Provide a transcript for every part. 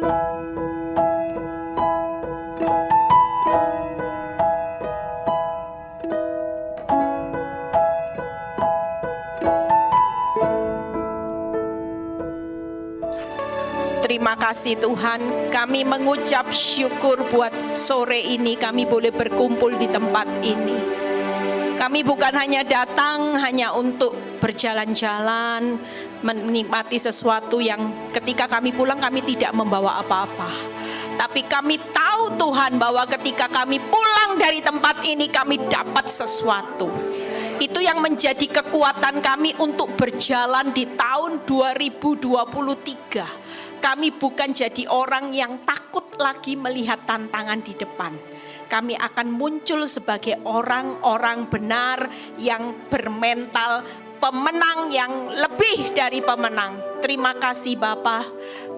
Terima kasih Tuhan, kami mengucap syukur buat sore ini kami boleh berkumpul di tempat ini. Kami bukan hanya datang hanya untuk berjalan-jalan, menikmati sesuatu yang ketika kami pulang kami tidak membawa apa-apa. Tapi kami tahu Tuhan bahwa ketika kami pulang dari tempat ini kami dapat sesuatu. Itu yang menjadi kekuatan kami untuk berjalan di tahun 2023. Kami bukan jadi orang yang takut lagi melihat tantangan di depan. Kami akan muncul sebagai orang-orang benar yang bermental pemenang yang lebih dari pemenang. Terima kasih Bapa.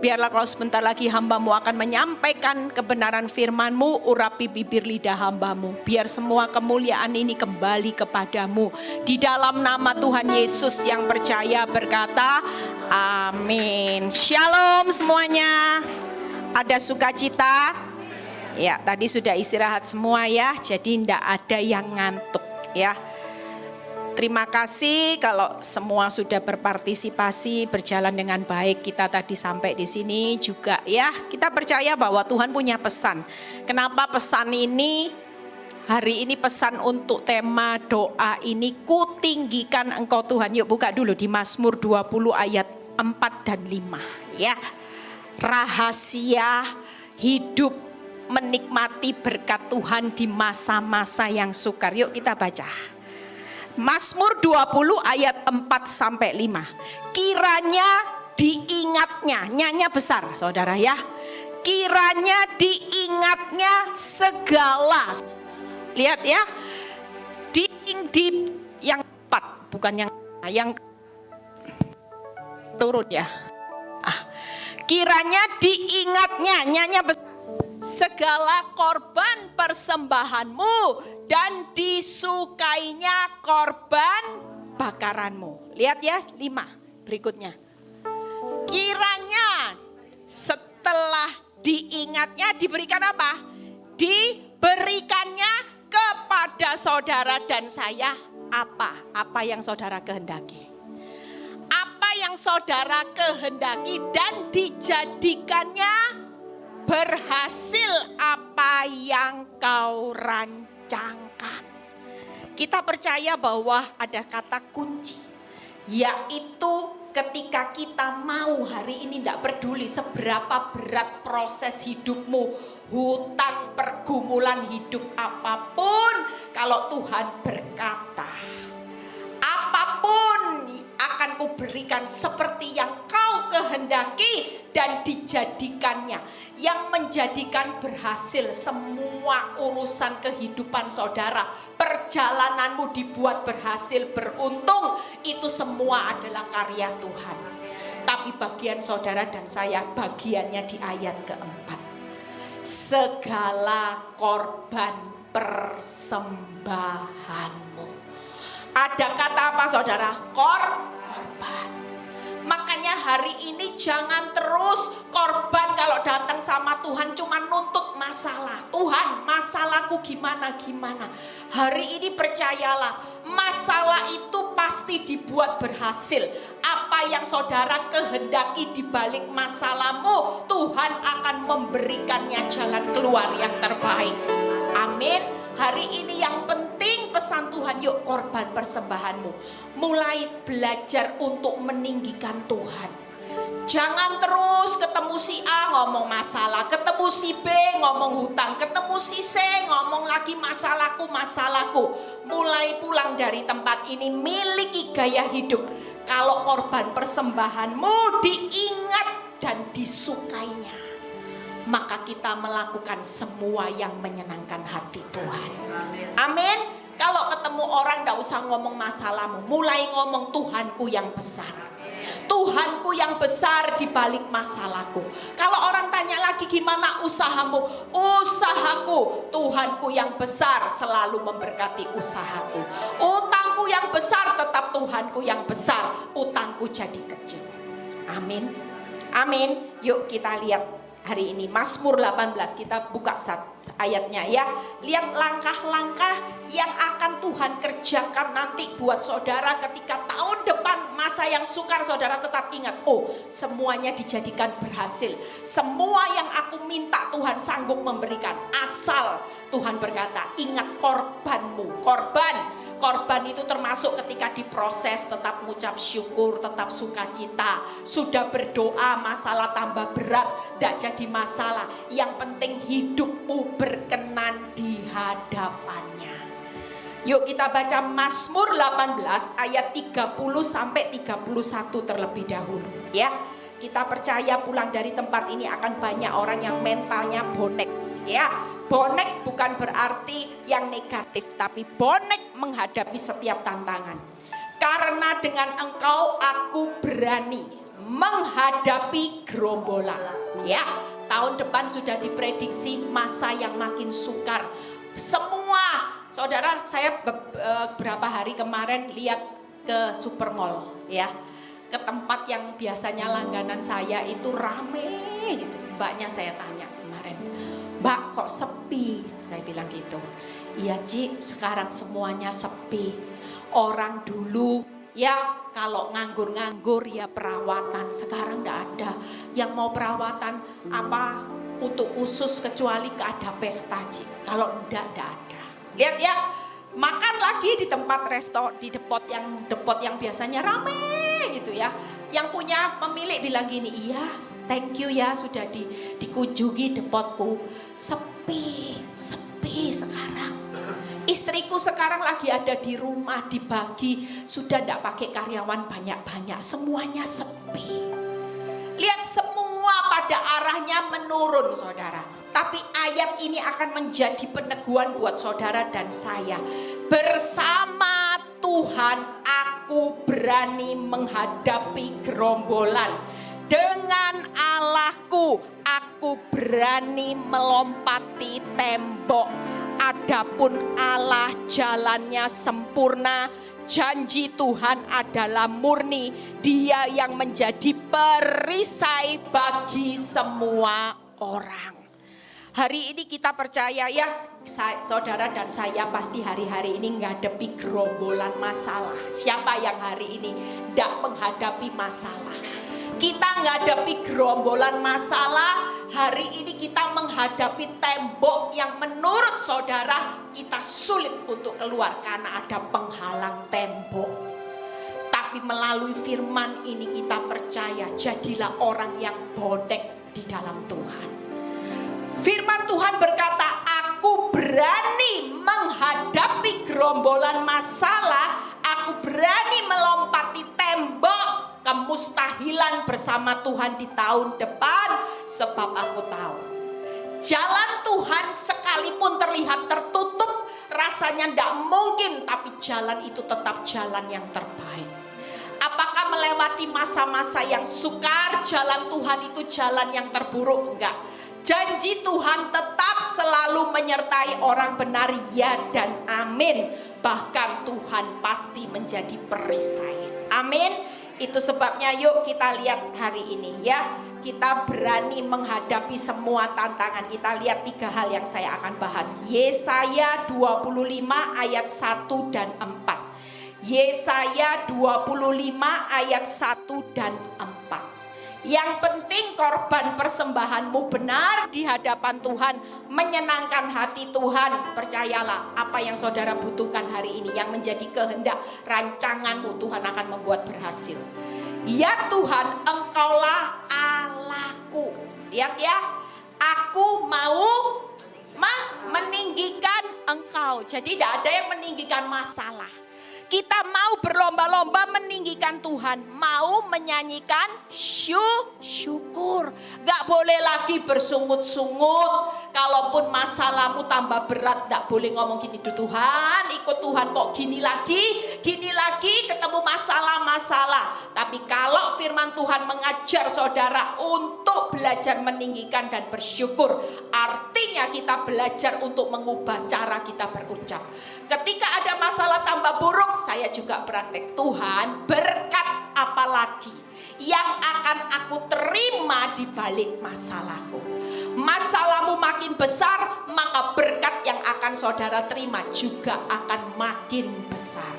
Biarlah kalau sebentar lagi hamba-Mu akan menyampaikan kebenaran firman-Mu, urapi bibir lidah hamba-Mu. Biar semua kemuliaan ini kembali kepadamu. Di dalam nama Tuhan Yesus yang percaya berkata, amin. Shalom semuanya. Ada sukacita? Ya, tadi sudah istirahat semua ya. Jadi tidak ada yang ngantuk ya. Terima kasih kalau semua sudah berpartisipasi, berjalan dengan baik. Kita tadi sampai di sini juga ya. Kita percaya bahwa Tuhan punya pesan. Kenapa pesan ini? Hari ini pesan untuk tema doa ini, kutinggikan Engkau Tuhan. Yuk buka dulu di Mazmur 20 ayat 4 dan 5 ya. Rahasia hidup menikmati berkat Tuhan di masa-masa yang sukar. Yuk kita baca. Mazmur 20 ayat 4 sampai 5. Kiranya diingatnya, nyanya besar saudara ya. Kiranya diingatnya segala. Lihat ya. Di yang 4, bukan yang turun ya. Kiranya diingatnya, nyanya besar, segala korban persembahanmu dan disukainya korban bakaranmu. Lihat ya 5 berikutnya. Kiranya setelah diingatnya diberikan apa? Diberikannya kepada saudara dan saya apa? Apa yang saudara kehendaki? Apa yang saudara kehendaki dan dijadikannya berhasil apa yang kau rancangkan. Kita percaya bahwa ada kata kunci, yaitu ketika kita mau hari ini, tidak peduli seberapa berat proses hidupmu, hutang, pergumulan hidup apapun, kalau Tuhan berkata, apapun akan kuberikan seperti yang kau kehendaki dan dijadikannya. Yang menjadikan berhasil semua urusan kehidupan saudara, perjalananmu dibuat berhasil, beruntung, itu semua adalah karya Tuhan. Tapi bagian saudara dan saya, bagiannya di ayat keempat. Segala korban persembahanmu. Ada kata apa saudara? Korban. Makanya hari ini jangan terus korban kalau datang sama Tuhan cuma nuntut masalah. Tuhan, masalahku gimana. Hari ini percayalah, masalah itu pasti dibuat berhasil. Apa yang saudara kehendaki di balik masalahmu, Tuhan akan memberikannya jalan keluar yang terbaik. Amin. Hari ini yang penting pesan Tuhan, yuk korban persembahanmu. Mulai belajar untuk meninggikan Tuhan. Jangan terus ketemu si A ngomong masalah, ketemu si B ngomong hutang, ketemu si C ngomong lagi masalahku. Mulai pulang dari tempat ini miliki gaya hidup. Kalau korban persembahanmu diingat dan disukainya, maka kita melakukan semua yang menyenangkan hati Tuhan. Amin. Kalau ketemu orang gak usah ngomong masalahmu, mulai ngomong Tuhanku yang besar. Tuhanku yang besar di balik masalahku. Kalau orang tanya lagi gimana usahamu, usahaku, Tuhanku yang besar selalu memberkati usahaku. Utangku yang besar tetap Tuhanku yang besar, utangku jadi kecil. Amin. Amin. Yuk kita lihat hari ini. Mazmur 18, kita buka ayatnya ya. Lihat langkah-langkah yang akan Tuhan kerjakan nanti buat saudara ketika tahun depan masa yang sukar. Saudara tetap ingat, oh semuanya dijadikan berhasil. Semua yang aku minta Tuhan sanggup memberikan. Asal Tuhan berkata, ingat korbanmu. Korban itu termasuk ketika diproses tetap mengucap syukur, tetap sukacita. Sudah berdoa masalah tambah berat, tidak jadi masalah. Yang penting hidupmu berkenan di hadapannya. Yuk kita baca Mazmur 18 ayat 30 sampai 31 terlebih dahulu ya. Kita percaya pulang dari tempat ini akan banyak orang yang mentalnya bonek ya. Bonek bukan berarti yang negatif, tapi bonek menghadapi setiap tantangan. Karena dengan engkau aku berani menghadapi gerombolan. Ya, tahun depan sudah diprediksi masa yang makin sukar. Semua, saudara, saya beberapa hari kemarin lihat ke Supermall, ya, ke tempat yang biasanya langganan saya itu rame gitu. Mbaknya saya tanya kemarin, Mbak kok sepi? Saya bilang gitu. Iya Ci, sekarang semuanya sepi. Orang dulu ya kalau nganggur-nganggur ya perawatan. Sekarang enggak ada. Yang mau perawatan apa untuk usus kecuali ada pesta Ci. Kalau enggak ada. Lihat ya, makan lagi di tempat di depot yang biasanya rame gitu ya. Yang punya pemilik bilang gini, iya thank you ya sudah dikunjungi depotku. Sepi sekarang. Istriku sekarang lagi ada di rumah dibagi, sudah tidak pakai karyawan banyak-banyak, semuanya sepi. Lihat semua pada arahnya menurun saudara. Tapi ayat ini akan menjadi peneguhan buat saudara dan saya. Bersama Tuhan aku berani menghadapi gerombolan. Dengan Allahku aku berani melompati tembok. Adapun Allah jalannya sempurna, janji Tuhan adalah murni. Dia yang menjadi perisai bagi semua orang. Hari ini kita percaya ya, saudara dan saya pasti hari-hari ini menghadapi gerombolan masalah. Siapa yang hari ini tidak menghadapi masalah? Kita menghadapi gerombolan masalah. Hari ini kita menghadapi tembok yang menurut saudara kita sulit untuk keluar karena ada penghalang tembok. Tapi melalui firman ini kita percaya, jadilah orang yang bonek di dalam Tuhan. Firman Tuhan berkata, aku berani menghadapi gerombolan masalah, aku berani melompati tembok kemustahilan bersama Tuhan di tahun depan, sebab aku tahu jalan Tuhan sekalipun terlihat tertutup, rasanya tidak mungkin, tapi jalan itu tetap jalan yang terbaik. Apakah melewati masa-masa yang sukar, jalan Tuhan itu jalan yang terburuk? Enggak. Janji Tuhan tetap selalu menyertai orang benar, ya dan amin. Bahkan Tuhan pasti menjadi perisai. Amin. Itu sebabnya yuk kita lihat hari ini ya. Kita berani menghadapi semua tantangan. Kita lihat 3 hal yang saya akan bahas. Yesaya 25 ayat 1 dan 4. Yesaya 25 ayat 1 dan 4. Yang penting korban persembahanmu benar di hadapan Tuhan, menyenangkan hati Tuhan. Percayalah, apa yang saudara butuhkan hari ini, yang menjadi kehendak rancanganmu, Tuhan akan membuat berhasil. Ya Tuhan, engkaulah Allahku. Lihat ya, aku mau meninggikan engkau. Jadi tidak ada yang meninggikan masalah. Kita mau berlomba-lomba meninggikan Tuhan, mau menyanyikan syukur. Gak boleh lagi bersungut-sungut. Kalaupun masalahmu tambah berat, gak boleh ngomong gini, Tuhan ikut Tuhan kok gini lagi ketemu masalah-masalah. Tapi kalau firman Tuhan mengajar saudara untuk belajar meninggikan dan bersyukur, artinya kita belajar untuk mengubah cara kita berucap. Ketika ada masalah tambah buruk, saya juga praktek, Tuhan berkat apa lagi? yang akan aku terima di balik masalahku. Masalahmu makin besar, maka berkat yang akan saudara terima juga akan makin besar.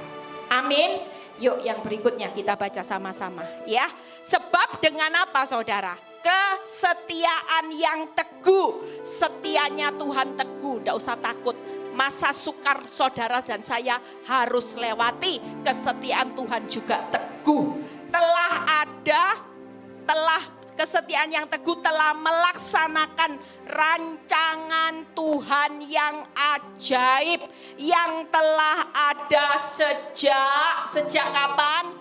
Amin. Yuk yang berikutnya kita baca sama-sama ya. Sebab dengan apa saudara? Kesetiaan yang teguh. Setianya Tuhan teguh, tidak usah takut. Masa sukar saudara dan saya harus lewati, kesetiaan Tuhan juga teguh. Kesetiaan yang teguh telah melaksanakan rancangan Tuhan yang ajaib yang telah ada sejak kapan?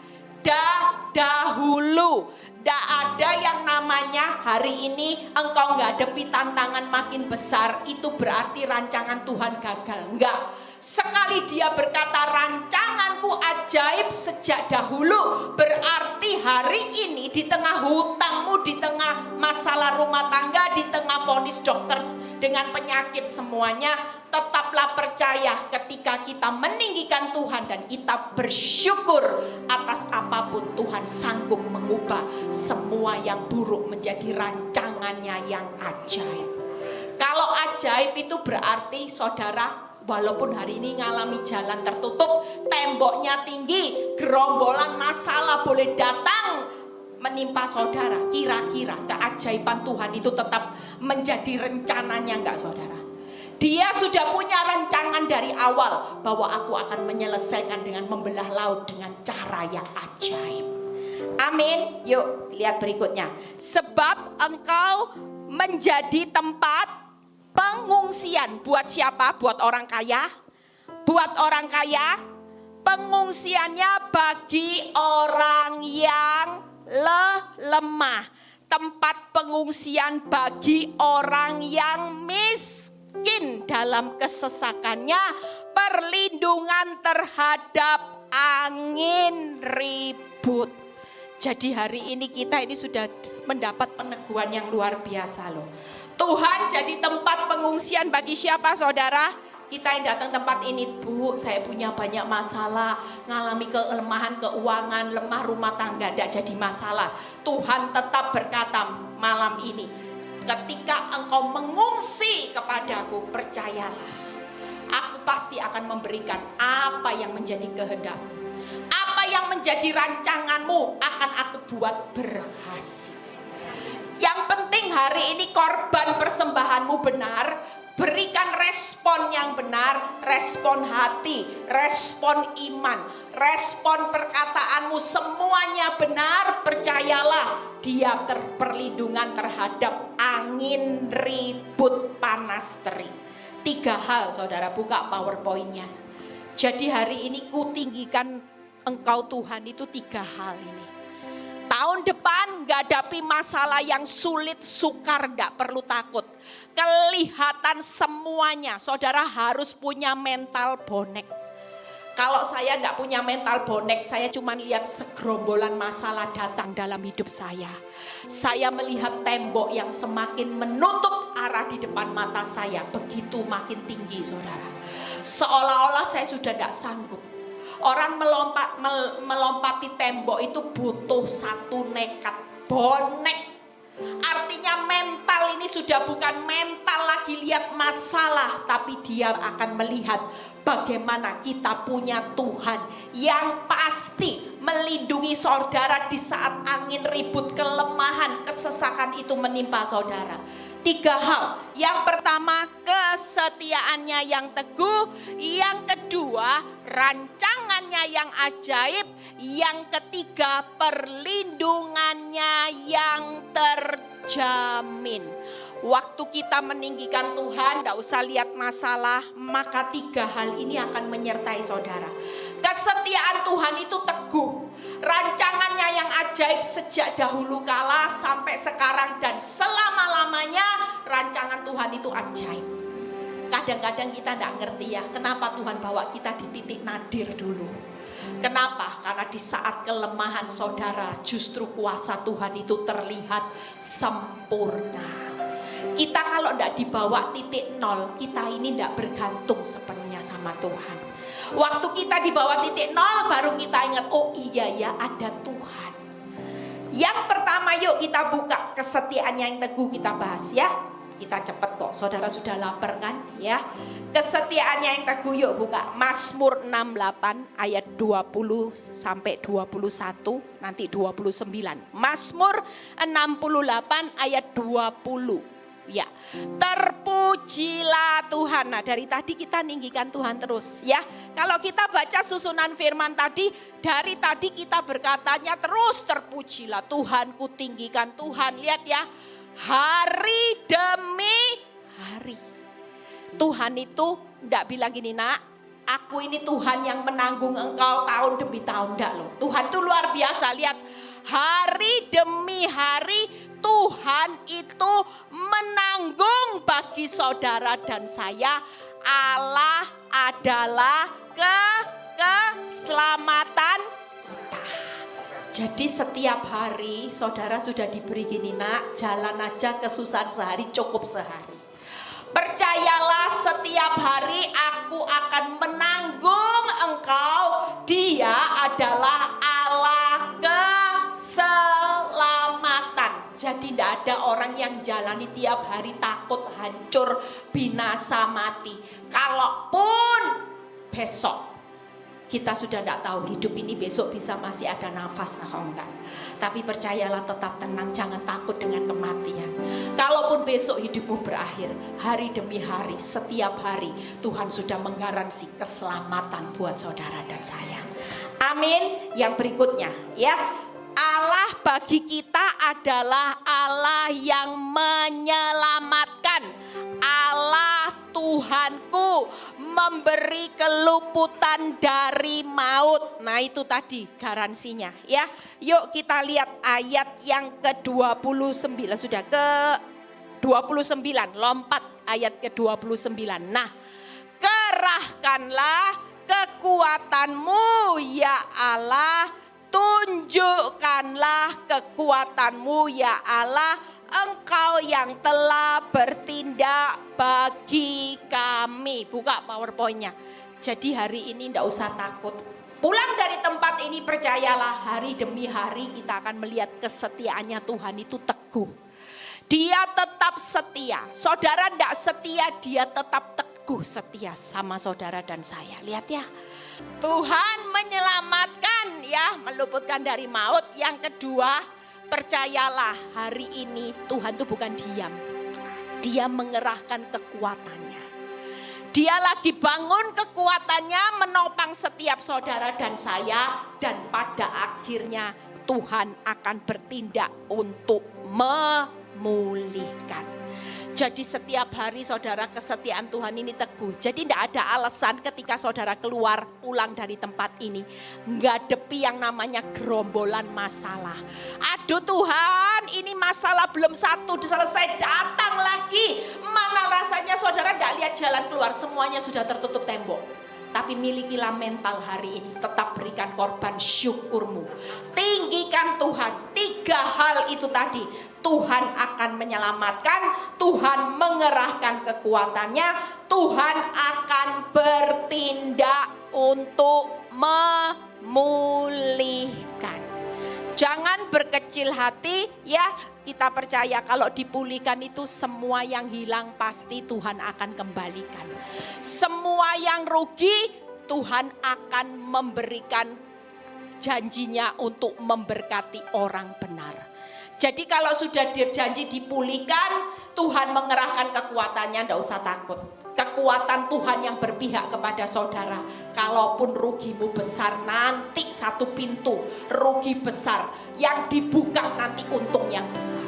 Dahulu. Tidak ada yang namanya hari ini engkau menghadapi tantangan makin besar, itu berarti rancangan Tuhan gagal. Enggak. Sekali dia berkata rancanganku ajaib sejak dahulu, berarti hari ini di tengah hutangmu, di tengah masalah rumah tangga, di tengah vonis dokter dengan penyakit semuanya, tetaplah percaya ketika kita meninggikan Tuhan dan kita bersyukur atas apapun, Tuhan sanggup mengubah semua yang buruk menjadi rancangannya yang ajaib. Kalau ajaib itu berarti saudara, walaupun hari ini ngalami jalan tertutup, temboknya tinggi, gerombolan masalah boleh datang menimpa saudara, kira-kira keajaiban Tuhan itu tetap menjadi rencananya enggak saudara? Dia sudah punya rancangan dari awal bahwa aku akan menyelesaikan dengan membelah laut dengan cara yang ajaib. Amin. Yuk lihat berikutnya. Sebab engkau menjadi tempat pengungsian. Buat siapa? Buat orang kaya? Buat orang kaya. Pengungsiannya bagi orang yang lemah. Tempat pengungsian bagi orang yang miskin dalam kesesakannya. Perlindungan terhadap angin ribut. Jadi hari ini kita ini sudah mendapat peneguhan yang luar biasa loh. Tuhan jadi tempat pengungsian bagi siapa saudara? Kita yang datang tempat ini, Bu, saya punya banyak masalah, ngalami kelemahan keuangan, lemah rumah tangga, tidak jadi masalah. Tuhan tetap berkata malam ini, ketika engkau mengungsi kepadaku, percayalah, aku pasti akan memberikan apa yang menjadi kehendakmu. Apa yang menjadi rancanganmu akan aku buat berhasil. Yang penting hari ini korban persembahanmu benar. Berikan respon yang benar, respon hati, respon iman, respon perkataanmu semuanya benar. Percayalah, dia perlindungan terhadap angin ribut panas terik. 3 hal saudara, buka PowerPoint-nya. Jadi hari ini ku tinggikan engkau Tuhan itu 3 hal ini. Tahun depan menghadapi masalah yang sulit, sukar, gak perlu takut. Kelihatan semuanya, saudara harus punya mental bonek. Kalau saya gak punya mental bonek, saya cuma lihat segerombolan masalah datang dalam hidup saya. Saya melihat tembok yang semakin menutup arah di depan mata saya, begitu makin tinggi saudara. Seolah-olah saya sudah gak sanggup. Orang melompati tembok itu butuh satu nekat, bonek. Artinya mental ini sudah bukan mental lagi lihat masalah, tapi dia akan melihat bagaimana kita punya Tuhan yang pasti melindungi saudara di saat angin ribut, kelemahan, kesesakan itu menimpa saudara. 3 hal. Yang pertama, kesetiaannya yang teguh. Yang kedua, rancangannya yang ajaib. Yang ketiga, perlindungannya yang terjamin. Waktu kita meninggikan Tuhan, tidak usah lihat masalah, maka 3 hal ini akan menyertai saudara. Kesetiaan Tuhan itu teguh. Rancangannya yang ajaib sejak dahulu kala sampai sekarang dan selama-lamanya, rancangan Tuhan itu ajaib. Kadang-kadang kita tidak ngerti ya, kenapa Tuhan bawa kita di titik nadir dulu. Kenapa? Karena di saat kelemahan saudara, justru kuasa Tuhan itu terlihat sempurna. Kita kalau tidak dibawa titik 0, kita ini tidak bergantung sepenuhnya sama Tuhan. Waktu kita dibawa titik 0, baru kita ingat, oh iya ya ada Tuhan. Yang pertama yuk kita buka kesetiaan yang teguh, kita bahas ya. Kita cepat kok, saudara sudah lapar kan ya. Kesetiaannya yang teguh yuk buka. Mazmur 68 ayat 20 sampai 21, nanti 29. Mazmur 68 ayat 20. Ya, terpujilah Tuhan. Nah, dari tadi kita ninggikan Tuhan terus ya. Kalau kita baca susunan firman tadi, dari tadi kita berkatanya terus terpujilah Tuhan, ku tinggikan Tuhan. Lihat ya, hari demi hari. Tuhan itu enggak bilang gini, nak, aku ini Tuhan yang menanggung engkau tahun demi tahun. Enggak loh, Tuhan itu luar biasa. Lihat, hari demi hari Tuhan itu menanggung bagi saudara dan saya. Allah adalah keselamatan kita. Jadi setiap hari saudara sudah diberi gini, nak, jalan aja kesusahan sehari cukup sehari. Percayalah, setiap hari aku akan menanggung engkau. Dia adalah Allah keselamatan. Jadi tidak ada orang yang jalani tiap hari takut, hancur, binasa, mati. Kalaupun besok kita sudah tidak tahu hidup ini besok bisa masih ada nafas atau enggak. Tapi percayalah, tetap tenang, jangan takut dengan kematian. Kalaupun besok hidupmu berakhir, hari demi hari, setiap hari Tuhan sudah menggaransi keselamatan buat saudara dan saya. Amin. Yang berikutnya ya, Allah bagi kita adalah Allah yang menyelamatkan. Allah Tuhanku memberi keluputan dari maut. Nah, itu tadi garansinya ya. Yuk kita lihat ayat yang ke-29. Sudah ke-29, lompat ayat ke-29. Nah, kerahkanlah kekuatanmu ya Allah, tunjukkanlah kekuatanmu ya Allah, Engkau yang telah bertindak bagi kami. Buka PowerPoint-nya. Jadi hari ini tidak usah takut. Pulang dari tempat ini, percayalah, hari demi hari kita akan melihat kesetiaannya Tuhan itu teguh. Dia tetap setia. Saudara tidak setia, dia tetap teguh setia sama saudara dan saya. Lihat ya. Tuhan menyelamatkan ya, meluputkan dari maut. Yang kedua, percayalah, hari ini Tuhan itu bukan diam. Dia mengerahkan kekuatannya. Dia lagi bangun kekuatannya menopang setiap saudara dan saya. Dan pada akhirnya Tuhan akan bertindak untuk memulihkan. Jadi setiap hari saudara, kesetiaan Tuhan ini teguh. Jadi tidak ada alasan ketika saudara keluar pulang dari tempat ini ngadepi yang namanya gerombolan masalah. Aduh Tuhan, ini masalah belum satu selesai, datang lagi. Mana rasanya saudara tidak lihat jalan keluar, semuanya sudah tertutup tembok. Tapi milikilah mental hari ini, tetap berikan korban syukurmu. Tinggikan Tuhan. 3 hal itu tadi. Tuhan akan menyelamatkan, Tuhan mengerahkan kekuatannya, Tuhan akan bertindak untuk memulihkan. Jangan berkecil hati ya. Kita percaya kalau dipulihkan itu semua yang hilang pasti Tuhan akan kembalikan. Semua yang rugi Tuhan akan memberikan janjinya untuk memberkati orang benar. Jadi kalau sudah dijanji dipulihkan, Tuhan mengerahkan kekuatannya, tidak usah takut. Kekuatan Tuhan yang berpihak kepada saudara. Kalaupun rugimu besar, nanti satu pintu rugi besar. Yang dibuka nanti untung yang besar.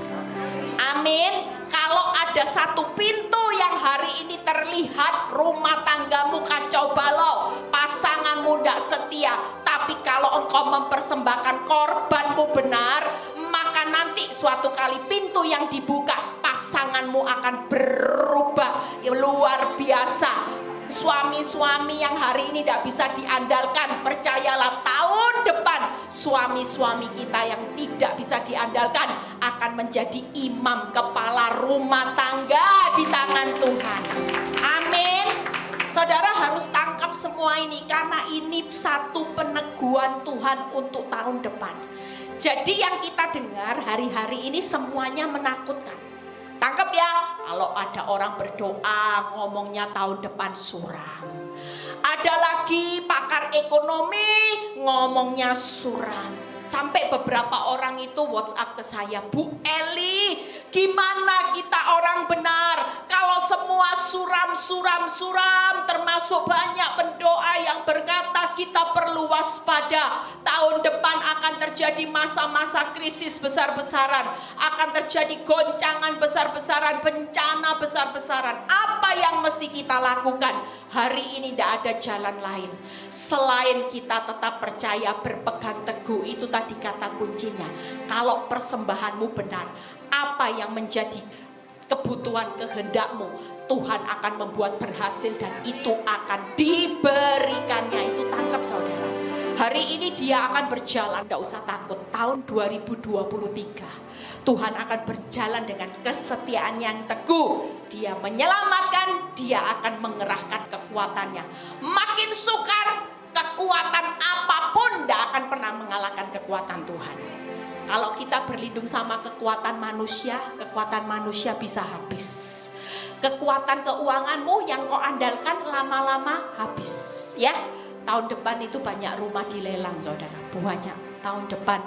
Amin. Kalau ada satu pintu yang hari ini terlihat, rumah tanggamu kacau balau, pasanganmu tidak setia, tapi kalau engkau mempersembahkan korbanmu benar, maka nanti suatu kali pintu yang dibuka, pasanganmu akan berubah luar biasa. Suami-suami yang hari ini tidak bisa diandalkan, percayalah tahun depan suami-suami kita yang tidak bisa diandalkan akan menjadi imam kepala rumah tangga di tangan Tuhan. Amin. Saudara harus tangkap semua ini karena ini satu peneguhan Tuhan untuk tahun depan. Jadi yang kita dengar hari-hari ini semuanya menakutkan. Tangkap ya, kalau ada orang berdoa ngomongnya tahun depan suram. Ada lagi pakar ekonomi ngomongnya suram. Sampai beberapa orang itu WhatsApp ke saya, Bu Eli, gimana kita orang benar kalau semua suram, termasuk banyak pendoa yang berkata kita perlu waspada. Tahun depan akan terjadi masa-masa krisis besar-besaran, akan terjadi goncangan besar-besaran, bencana besar-besaran. Apa yang mesti kita lakukan? Hari ini tidak ada jalan lain selain kita tetap percaya, berpegang teguh. Itu tadi kata kuncinya. Kalau persembahanmu benar, apa yang menjadi kebutuhan kehendakmu, Tuhan akan membuat berhasil dan itu akan diberikannya. Itu tangkap saudara. Hari ini dia akan berjalan, tidak usah takut. Tahun 2023 Tuhan akan berjalan dengan kesetiaan yang teguh. Dia menyelamatkan, dia akan mengerahkan kekuatannya. Makin sukar, kekuatan apapun tidak akan pernah mengalahkan kekuatan Tuhan. Kalau kita berlindung sama kekuatan manusia bisa habis. Kekuatan keuanganmu yang kau andalkan lama-lama habis. Ya, tahun depan itu banyak rumah dilelang saudara. Banyak tahun depan.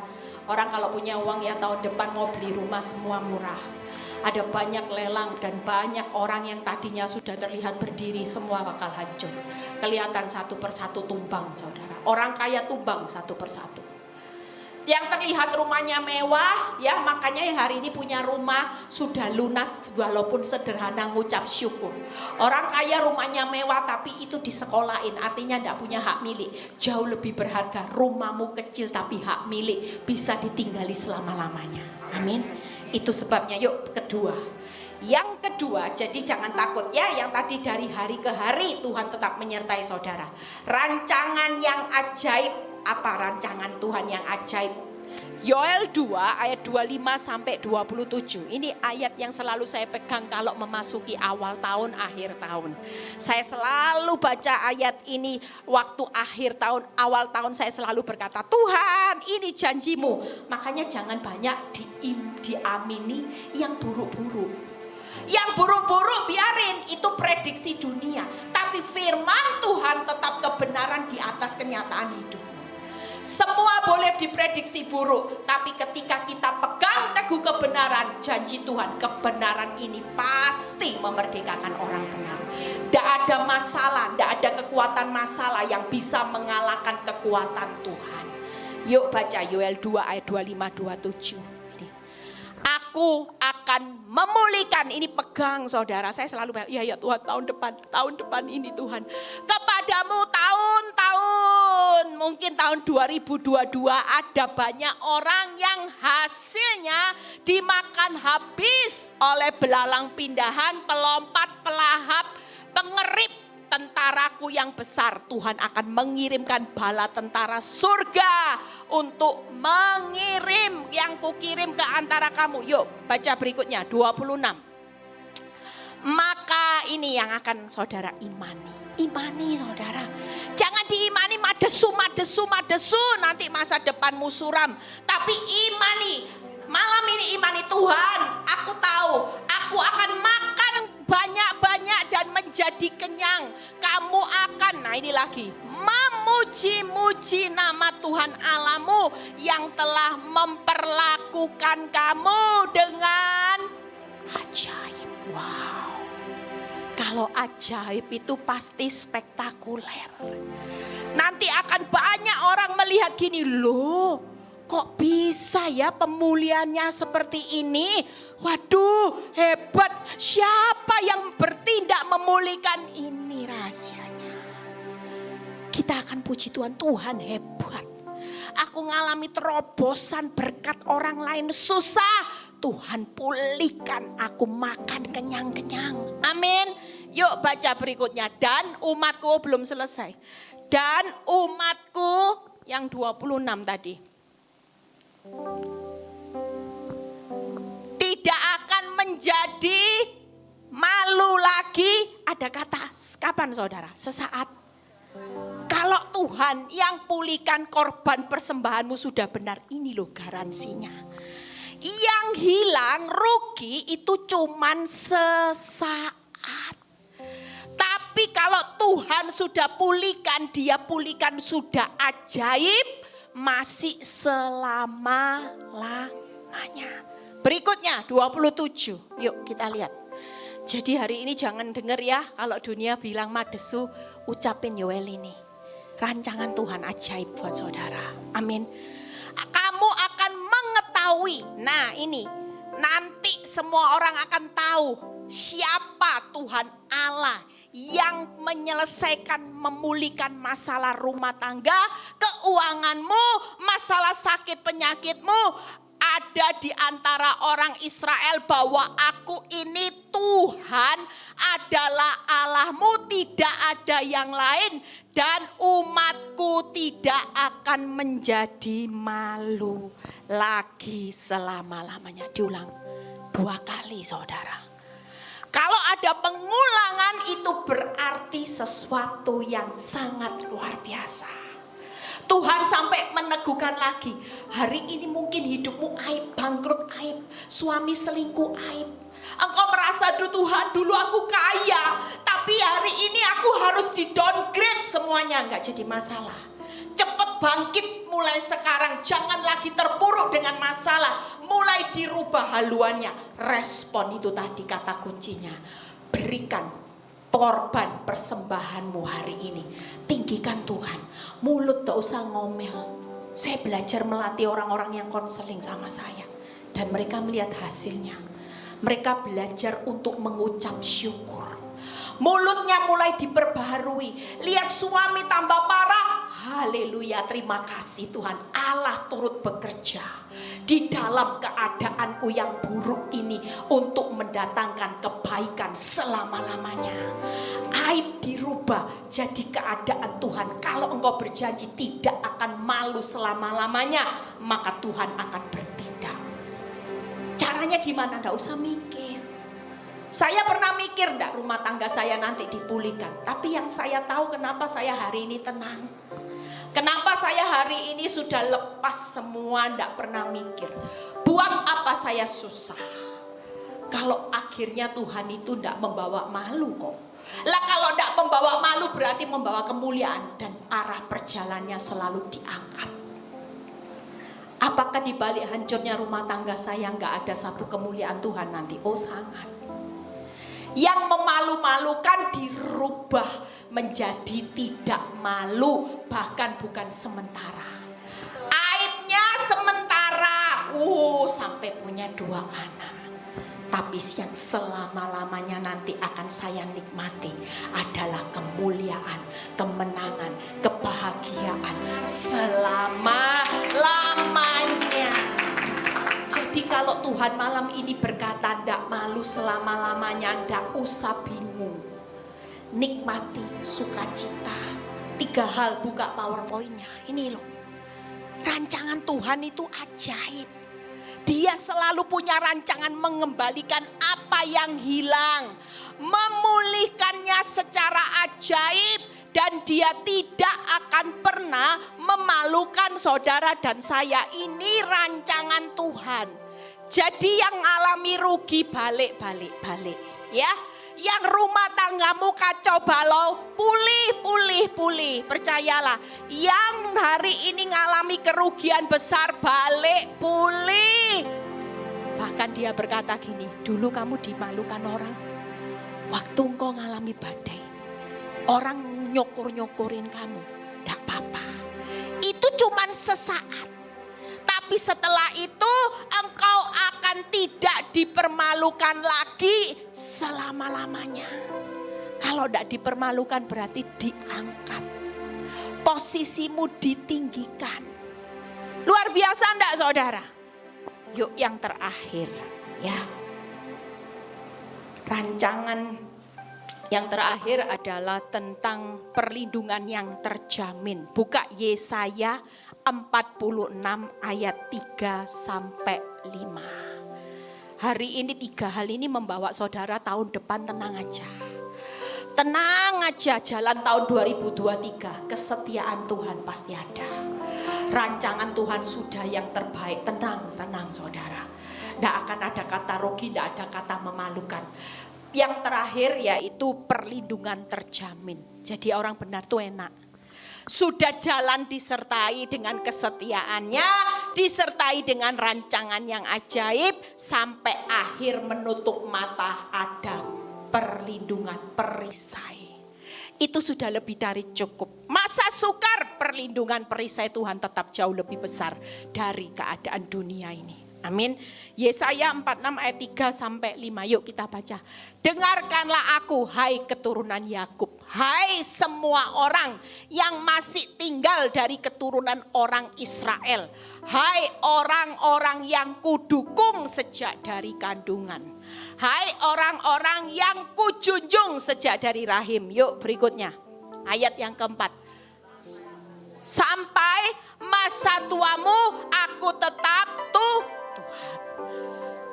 Orang kalau punya uang ya tahun depan mau beli rumah semua murah. Ada banyak lelang dan banyak orang yang tadinya sudah terlihat berdiri semua bakal hancur. Kelihatan satu persatu tumbang saudara. Orang kaya tumbang satu persatu. Yang terlihat rumahnya mewah, ya makanya yang hari ini punya rumah sudah lunas walaupun sederhana ngucap syukur. Orang kaya rumahnya mewah tapi itu disekolahin, artinya tidak punya hak milik. Jauh lebih berharga rumahmu kecil tapi hak milik, bisa ditinggali selama-lamanya. Amin. Itu sebabnya yuk kedua. Yang kedua, jadi jangan takut ya, yang tadi dari hari ke hari Tuhan tetap menyertai saudara. Rancangan yang ajaib. Apa rancangan Tuhan yang ajaib? Yoel 2 ayat 25 sampai 27. Ini ayat yang selalu saya pegang kalau memasuki awal tahun, akhir tahun. Saya selalu baca ayat ini waktu akhir tahun, awal tahun saya selalu berkata, Tuhan ini janjimu. Makanya jangan banyak diamini yang buruk-buruk. Yang buruk-buruk biarin, itu prediksi dunia. Tapi firman Tuhan tetap kebenaran di atas kenyataan hidup. Semua boleh diprediksi buruk, tapi ketika kita pegang teguh kebenaran, janji Tuhan, kebenaran ini pasti memerdekakan orang benar. Tidak ada masalah, tidak ada kekuatan masalah yang bisa mengalahkan kekuatan Tuhan. Yuk baca Yoel 2 ayat 25-27. Aku akan memulihkan, ini pegang saudara, saya selalu bilang, ya Tuhan tahun depan ini Tuhan, kepadamu tahun-tahun, mungkin tahun 2022 ada banyak orang yang hasilnya dimakan habis oleh belalang pindahan, pelompat, pelahap, pengerip. Tentaraku yang besar, Tuhan akan mengirimkan bala tentara surga untuk mengirim yang kukirim ke antara kamu. Yuk baca berikutnya 26. Maka ini yang akan saudara imani. Imani saudara. Jangan diimani madesu nanti masa depanmu suram. Tapi imani. Malam ini imani Tuhan. Aku tahu aku akan makan banyak-banyak dan menjadi kenyang. Kamu akan, nah ini lagi, memuji-muji nama Tuhan Allahmu yang telah memperlakukan kamu dengan ajaib. Wow. Kalau ajaib itu pasti spektakuler. Nanti akan banyak orang melihat gini, loh kok bisa ya pemulihannya seperti ini? Waduh hebat, siapa yang bertindak memulihkan? Ini rahasianya. Kita akan puji Tuhan, Tuhan hebat. Aku ngalami terobosan berkat orang lain susah, Tuhan pulihkan, aku makan kenyang-kenyang. Amin. Yuk baca berikutnya. Dan umatku, belum selesai. Dan umatku yang 26 tadi. Tidak akan menjadi malu lagi. Ada kata kapan saudara? Sesaat. Kalau Kalau Tuhan yang pulihkan korban persembahanmu sudah benar, ini loh garansinya. Yang hilang rugi itu cuman sesaat. Tapi kalau Tuhan sudah pulihkan, dia pulihkan sudah ajaib, masih selama-lamanya. Berikutnya 27, yuk kita lihat. Jadi hari ini jangan dengar ya, kalau dunia bilang madesu, ucapin Yoel ini. Rancangan Tuhan ajaib buat saudara, amin. Kamu akan mengetahui, nah ini, nanti semua orang akan tahu siapa Tuhan Allah yang menyelesaikan, memulihkan masalah rumah tangga, keuanganmu, masalah sakit penyakitmu. Ada di antara orang Israel bahwa aku ini Tuhan adalah Allahmu, tidak ada yang lain. Dan umatku tidak akan menjadi malu lagi selama-lamanya. Diulang 2 kali saudara. Kalau ada pengulangan itu berarti sesuatu yang sangat luar biasa. Tuhan sampai meneguhkan lagi. Hari ini mungkin hidupmu aib, bangkrut aib, suami selingkuh aib. Engkau merasa, aduh Tuhan dulu aku kaya, tapi hari ini aku harus di downgrade semuanya. Enggak jadi masalah. Cepat bangkit mulai sekarang. Jangan lagi terpuruk dengan masalah. Mulai dirubah haluannya. Respon itu tadi kata kuncinya. Berikan korban persembahanmu hari ini. Tinggikan Tuhan. Mulut tak usah ngomel. Saya belajar melatih orang-orang yang konseling sama saya. Dan mereka melihat hasilnya. Mereka belajar untuk mengucap syukur. Mulutnya mulai diperbaharui. Lihat suami tambah parah. Haleluya, terima kasih Tuhan. Allah turut bekerja di dalam keadaanku yang buruk ini untuk mendatangkan kebaikan selama-lamanya. Aib dirubah jadi keadaan Tuhan. Kalau engkau berjanji tidak akan malu selama-lamanya, maka Tuhan akan bertindak. Caranya gimana? Nggak usah mikir. Saya pernah mikir enggak rumah tangga saya nanti dipulihkan. Tapi yang saya tahu kenapa saya hari ini tenang. Kenapa saya hari ini sudah lepas semua, enggak pernah mikir. Buat apa saya susah? Kalau akhirnya Tuhan itu enggak membawa malu kok. Lah kalau enggak membawa malu berarti membawa kemuliaan. Dan arah perjalannya selalu diangkat. Apakah di balik hancurnya rumah tangga saya enggak ada satu kemuliaan Tuhan nanti? Oh sangat. Yang memalu-malukan dirubah menjadi tidak malu, bahkan bukan sementara. Aibnya sementara, sampai punya 2 anak. Tapi yang selama-lamanya nanti akan saya nikmati adalah kemuliaan, kemenangan, kebahagiaan selama-lamanya. Jadi kalau Tuhan malam ini berkata ndak malu selama-lamanya, ndak usah bingung. Nikmati sukacita. 3 hal, buka PowerPoint-nya. Ini loh. Rancangan Tuhan itu ajaib. Dia selalu punya rancangan mengembalikan apa yang hilang. Memulihkannya secara ajaib. Dan dia tidak akan pernah memalukan saudara dan saya. Ini rancangan Tuhan. Jadi yang alami rugi balik. Ya, yang rumah tanggamu kacau balau, pulih. Percayalah, yang hari ini ngalami kerugian besar balik, pulih. Bahkan dia berkata gini, dulu kamu dimalukan orang. Waktu engkau ngalami badai, orang nyukur-nyukurin kamu, gak apa-apa. Itu cuman sesaat. Tapi setelah itu engkau akan tidak dipermalukan lagi selama-lamanya. Kalau gak dipermalukan berarti diangkat. Posisimu ditinggikan. Luar biasa enggak saudara? Yuk yang terakhir ya. Rancangan yang terakhir adalah tentang perlindungan yang terjamin. Buka Yesaya 46 ayat 3 sampai 5. Hari ini 3 hal ini membawa saudara tahun depan tenang aja. Tenang aja, jalan tahun 2023, kesetiaan Tuhan pasti ada. Rancangan Tuhan sudah yang terbaik. Tenang saudara. Tidak akan ada kata rugi, tidak ada kata memalukan. Yang terakhir yaitu perlindungan terjamin. Jadi orang benar itu enak. Sudah jalan disertai dengan kesetiaannya, disertai dengan rancangan yang ajaib, sampai akhir menutup mata ada perlindungan perisai. Itu sudah lebih dari cukup. Masa sukar, perlindungan perisai Tuhan tetap jauh lebih besar dari keadaan dunia ini. Amin. Yesaya 46 ayat 3 sampai 5. Yuk kita baca. Dengarkanlah aku, hai keturunan Yakub, hai semua orang yang masih tinggal dari keturunan orang Israel, hai orang-orang yang kudukung sejak dari kandungan, hai orang-orang yang kujunjung sejak dari rahim. Yuk berikutnya, ayat yang keempat. Sampai masa tuamu aku tetap Tuhan.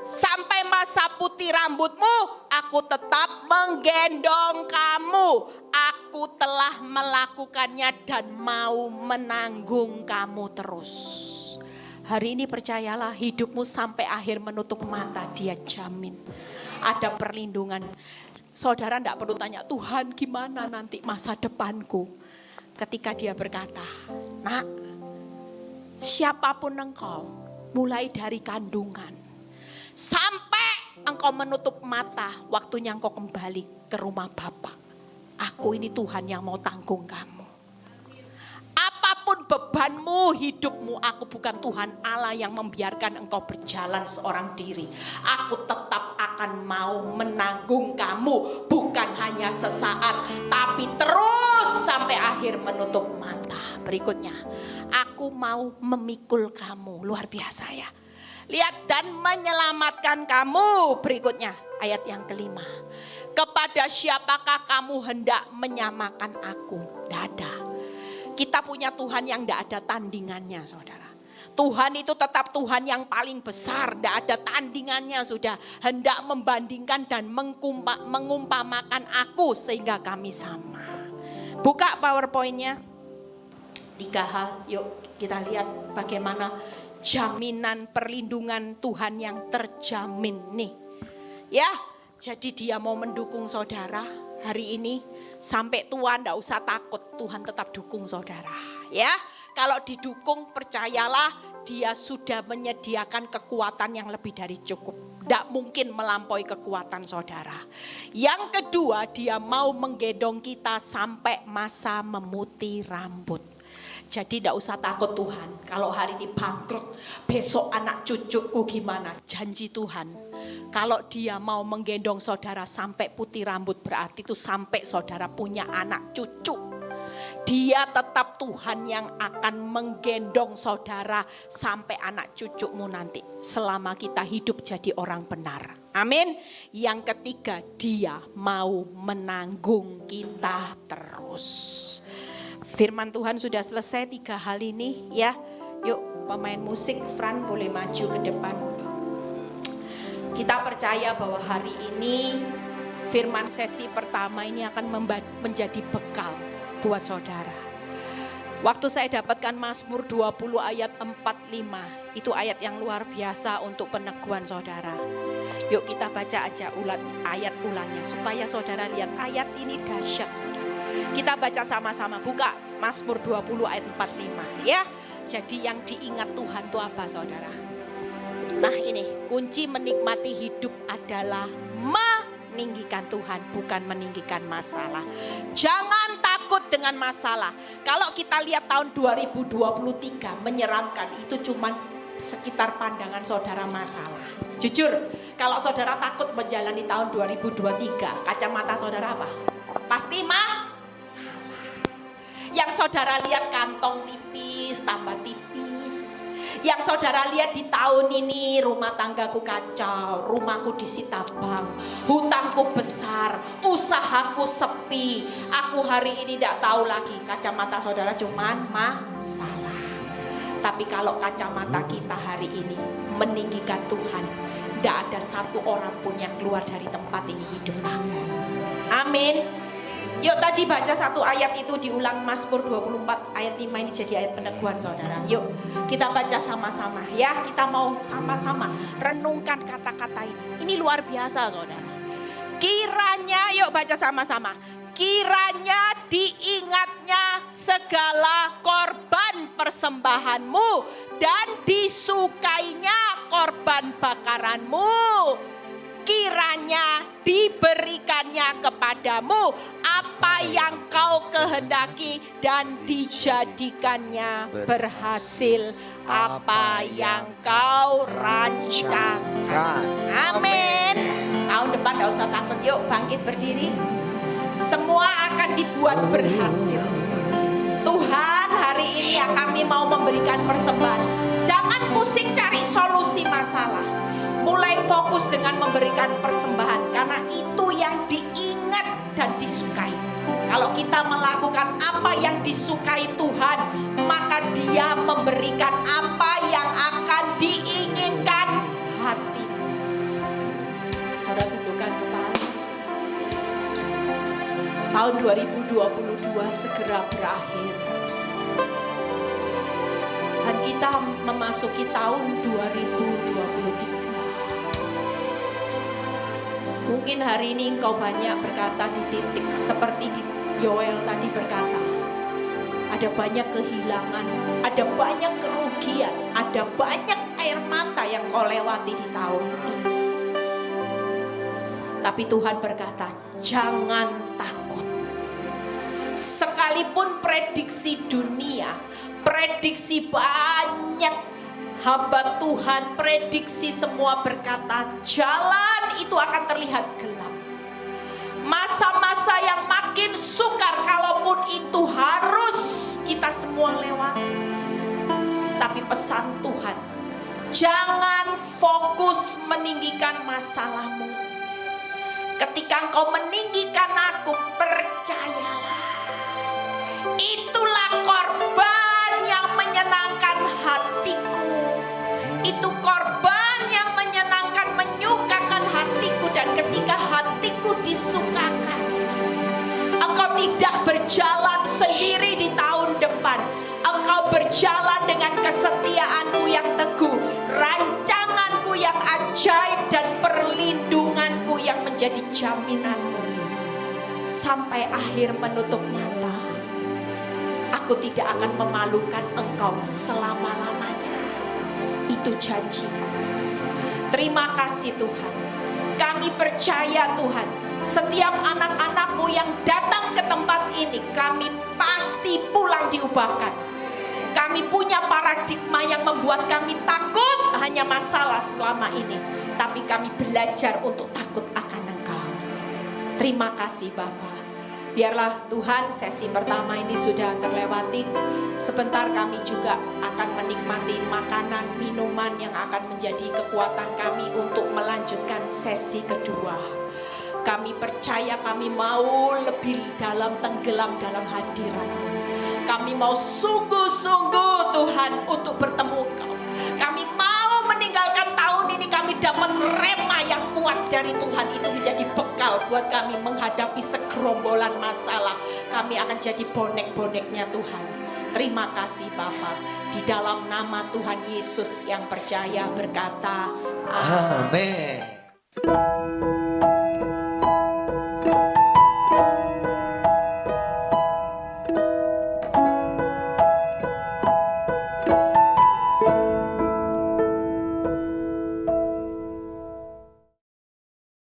Sampai masa putih rambutmu aku tetap menggendong kamu. Aku telah melakukannya dan mau menanggung kamu terus. Hari ini percayalah, hidupmu sampai akhir menutup mata Dia jamin. Ada perlindungan. Saudara tidak perlu tanya, Tuhan gimana nanti masa depanku. Ketika Dia berkata, nak, siapapun engkau, mulai dari kandungan sampai engkau menutup mata, waktunya engkau kembali ke rumah Bapa, aku ini Tuhan yang mau tanggung kamu. Apapun bebanmu, hidupmu, aku bukan Tuhan Allah yang membiarkan engkau berjalan seorang diri. Aku tetap akan mau menanggung kamu, bukan hanya sesaat, tapi terus sampai akhir menutup mata. Berikutnya, aku mau memikul kamu. Luar biasa ya. Lihat, dan menyelamatkan kamu. Berikutnya ayat yang kelima. Kepada siapakah kamu hendak menyamakan aku? Tidak ada. Kita punya Tuhan yang tidak ada tandingannya, saudara. Tuhan itu tetap Tuhan yang paling besar. Tidak ada tandingannya sudah. Hendak membandingkan dan mengumpamakan aku sehingga kami sama. Buka PowerPoint-nya. 3 hal. Yuk kita lihat bagaimana jaminan perlindungan Tuhan yang terjamin nih. Ya, jadi Dia mau mendukung saudara hari ini. Sampai tua enggak usah takut, Tuhan tetap dukung saudara. Ya, kalau didukung percayalah Dia sudah menyediakan kekuatan yang lebih dari cukup. Tidak mungkin melampaui kekuatan saudara. Yang kedua, Dia mau menggendong kita sampai masa memutih rambut. Jadi tidak usah takut Tuhan. Kalau hari ini bangkrut, besok anak cucuku gimana? Janji Tuhan. Kalau Dia mau menggendong saudara sampai putih rambut, berarti itu sampai saudara punya anak cucu. Dia tetap Tuhan yang akan menggendong saudara sampai anak cucumu nanti. Selama kita hidup jadi orang benar. Amin. Yang ketiga, Dia mau menanggung kita terus. Firman Tuhan sudah selesai 3 hal ini ya. Yuk pemain musik Fran boleh maju ke depan. Kita percaya bahwa hari ini firman sesi pertama ini akan menjadi bekal buat saudara. Waktu saya dapatkan Mazmur 20 ayat 45, itu ayat yang luar biasa untuk peneguhan saudara. Yuk kita baca aja ayat ulangnya supaya saudara lihat ayat ini dahsyat saudara. Kita baca sama-sama, buka Mazmur 20 ayat 45 ya. Jadi yang diingat Tuhan itu apa saudara? Nah ini kunci menikmati hidup adalah meninggikan Tuhan, bukan meninggikan masalah. Jangan takut dengan masalah. Kalau kita lihat tahun 2023 menyeramkan, itu cuma sekitar pandangan saudara masalah. Jujur, kalau saudara takut menjalani tahun 2023, kacamata saudara apa? Pasti masalah. Yang saudara lihat kantong tipis, tambah tipis. Yang saudara lihat di tahun ini rumah tanggaku kacau, rumahku disita bank, hutangku besar, usahaku sepi. Aku hari ini tidak tahu lagi, kacamata saudara cuman masalah. Tapi kalau kacamata kita hari ini meninggikan Tuhan, tidak ada satu orang pun yang keluar dari tempat ini hidup takut. Amin. Yuk tadi baca satu ayat itu diulang, Mazmur 24 ayat 5 ini jadi ayat peneguhan saudara. Yuk kita baca sama-sama ya. Kita mau sama-sama renungkan kata-kata ini. Ini luar biasa saudara. Kiranya, yuk baca sama-sama. Kiranya diingatnya segala korban persembahanmu dan disukainya korban bakaranmu. Kiranya diberikannya kepadamu apa yang kau kehendaki dan dijadikannya berhasil apa yang kau rancangkan. Amin. Tahun depan gak usah takut, yuk bangkit berdiri. Semua akan dibuat berhasil. Tuhan, hari ini ya kami mau memberikan persembahan. Jangan pusing cari solusi masalah. Mulai fokus dengan memberikan persembahan, karena itu yang diingat dan disukai. Kalau kita melakukan apa yang disukai Tuhan, maka Dia memberikan apa yang akan diinginkan hati. Saudara tundukkan kepala. Tahun 2022 segera berakhir. Dan kita memasuki tahun 2023. Mungkin hari ini engkau banyak berkata di titik seperti Yoel tadi berkata. Ada banyak kehilangan, ada banyak kerugian, ada banyak air mata yang kau lewati di tahun ini. Tapi Tuhan berkata, jangan takut. Sekalipun prediksi dunia, prediksi banyak hamba Tuhan, prediksi semua berkata jalan itu akan terlihat gelap. Masa-masa yang makin sukar, kalaupun itu harus kita semua lewati. Tapi pesan Tuhan, jangan fokus meninggikan masalahmu. Ketika engkau meninggikan aku, percayalah, itulah korban yang menyenangkan hatiku. Itu korban yang menyenangkan, menyukakan hatiku. Dan ketika hatiku disukakan, engkau tidak berjalan sendiri di tahun depan. Engkau berjalan dengan kesetiaanku yang teguh, rancanganku yang ajaib, dan perlindunganku yang menjadi jaminanmu. Sampai akhir menutup mata, aku tidak akan memalukan engkau selama-lamanya. Itu janjiku. Terima kasih Tuhan. Kami percaya Tuhan, setiap anak-anak-Mu yang datang ke tempat ini, kami pasti pulang diubahkan. Kami punya paradigma yang membuat kami takut hanya masalah selama ini. Tapi kami belajar untuk takut akan Engkau. Terima kasih Bapa. Biarlah Tuhan sesi pertama ini sudah terlewati. Sebentar kami juga akan menikmati makanan, minuman yang akan menjadi kekuatan kami untuk melanjutkan sesi kedua. Kami percaya kami mau lebih dalam tenggelam dalam hadirat-Mu. Kami mau sungguh-sungguh Tuhan untuk bertemu Engkau. Kami mau meninggalkan tahun ini, kami dapat rema yang kuat dari Tuhan. Itu menjadi bekal buat kami menghadapi segerombolan masalah. Kami akan jadi bonek-boneknya Tuhan. Terima kasih Bapa. Di dalam nama Tuhan Yesus yang percaya berkata, Amin.